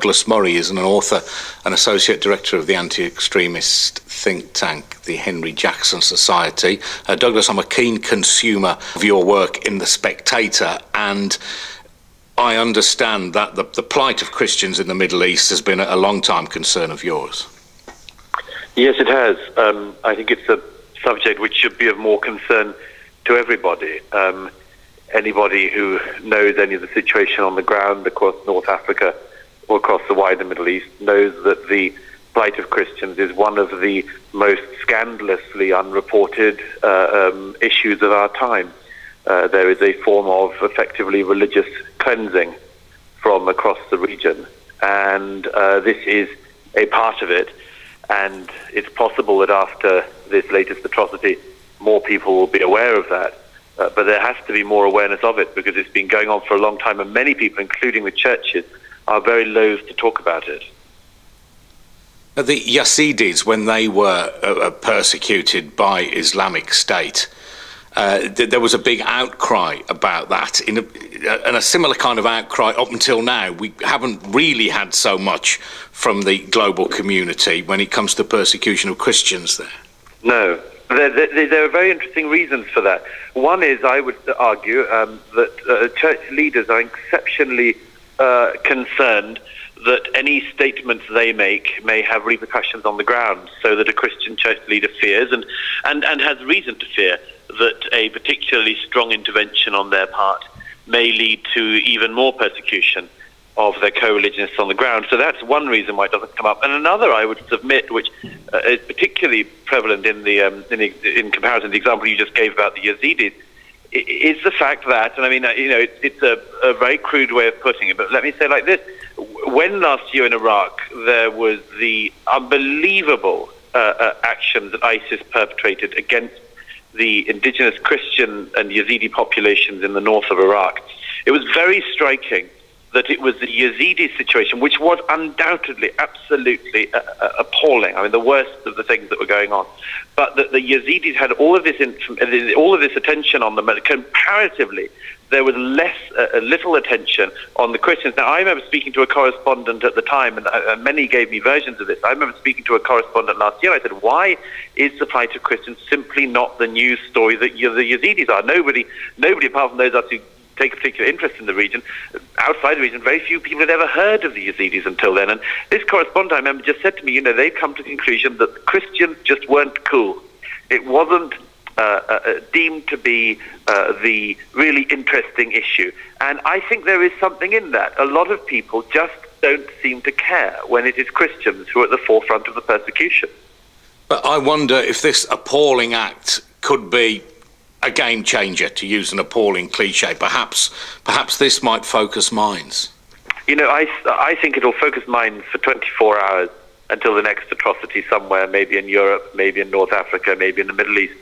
Douglas Murray is an author and associate director of the anti-extremist think tank, the Henry Jackson Society. Douglas, I'm a keen consumer of your work in the Spectator, and I understand that the plight of Christians in the Middle East has been a long-time concern of yours. Yes, it has. I think it's a subject which should be of more concern to everybody. Anybody who knows any of the situation on the ground across North Africa or across the wider Middle East knows that the plight of Christians is one of the most scandalously unreported issues of our time. There is a form of effectively religious cleansing from across the region, and this is a part of it. And it's possible that after this latest atrocity, more people will be aware of that. But there has to be more awareness of it, because it's been going on for a long time, and many people, including the churches, are very loath to talk about it. The Yazidis, when they were persecuted by Islamic State, there was a big outcry about that, and a similar kind of outcry up until now. We haven't really had so much from the global community when it comes to persecution of Christians there. No. There are very interesting reasons for that. One is, I would argue, that church leaders are exceptionally concerned that any statements they make may have repercussions on the ground, so that a Christian church leader fears and has reason to fear that a particularly strong intervention on their part may lead to even more persecution of their co-religionists on the ground. So that's one reason why it doesn't come up. And another, I would submit, which is particularly prevalent in comparison to the example you just gave about the Yazidis, is the fact that, and I mean, it's a very crude way of putting it, but let me say it like this. When last year in Iraq there was the unbelievable actions that ISIS perpetrated against the indigenous Christian and Yazidi populations in the north of Iraq, it was very striking that it was the Yazidi situation, which was undoubtedly absolutely appalling. I mean, the worst of the things that were going on. But that the Yazidis had all of this attention on them. Comparatively, there was little attention on the Christians. Now, I remember speaking to a correspondent at the time, and many gave me versions of this. I remember speaking to a correspondent last year. I said, why is the plight of Christians simply not the news story that the Yazidis are? Nobody apart from those of us who take a particular interest in the region, outside the region, very few people had ever heard of the Yazidis until then. And this correspondent, I remember, just said to me, they'd come to the conclusion that Christians just weren't cool. It wasn't deemed to be the really interesting issue. And I think there is something in that. A lot of people just don't seem to care when it is Christians who are at the forefront of the persecution. But I wonder if this appalling act could be a game changer, to use an appalling cliche. Perhaps this might focus minds. I think it'll focus minds for 24 hours until the next atrocity somewhere, maybe in Europe, maybe in North Africa, maybe in the Middle East.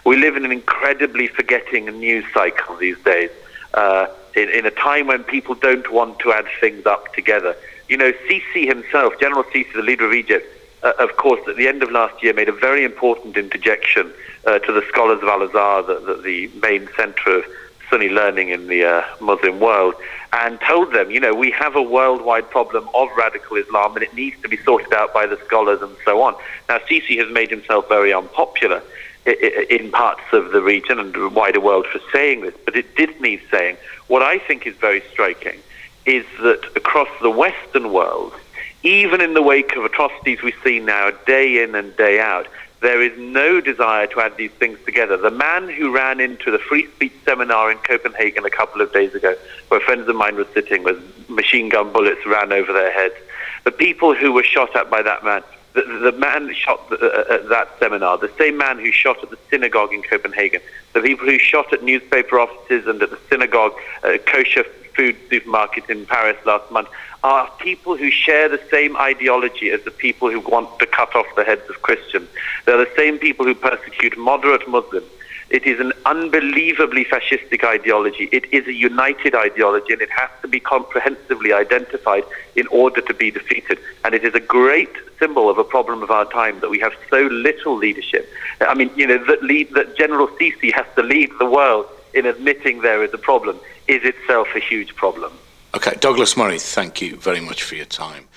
We live in an incredibly forgetting news cycle these days, in a time when people don't want to add things up together. Sisi himself, General Sisi, the leader of Egypt, of course, at the end of last year made a very important interjection to the scholars of Al-Azhar, the main center of Sunni learning in the Muslim world, and told them, we have a worldwide problem of radical Islam and it needs to be sorted out by the scholars and so on. Now, Sisi has made himself very unpopular in parts of the region and the wider world for saying this, but it did need saying. What I think is very striking is that across the Western world, even in the wake of atrocities we see now day in and day out, there is no desire to add these things together. The man who ran into the free speech seminar in Copenhagen a couple of days ago, where friends of mine were sitting with machine gun bullets ran over their heads, the people who were shot at by that man, the man shot at that seminar, the same man who shot at the synagogue in Copenhagen, the people who shot at newspaper offices and at the synagogue, kosher food supermarket in Paris last month, are people who share the same ideology as the people who want to cut off the heads of Christians. They're the same people who persecute moderate Muslims. It is an unbelievably fascistic ideology. It is a united ideology, and it has to be comprehensively identified in order to be defeated. And it is a great symbol of a problem of our time that we have so little leadership. I mean, that General Sisi has to lead the world in admitting there is a problem is itself a huge problem. Okay, Douglas Murray, thank you very much for your time.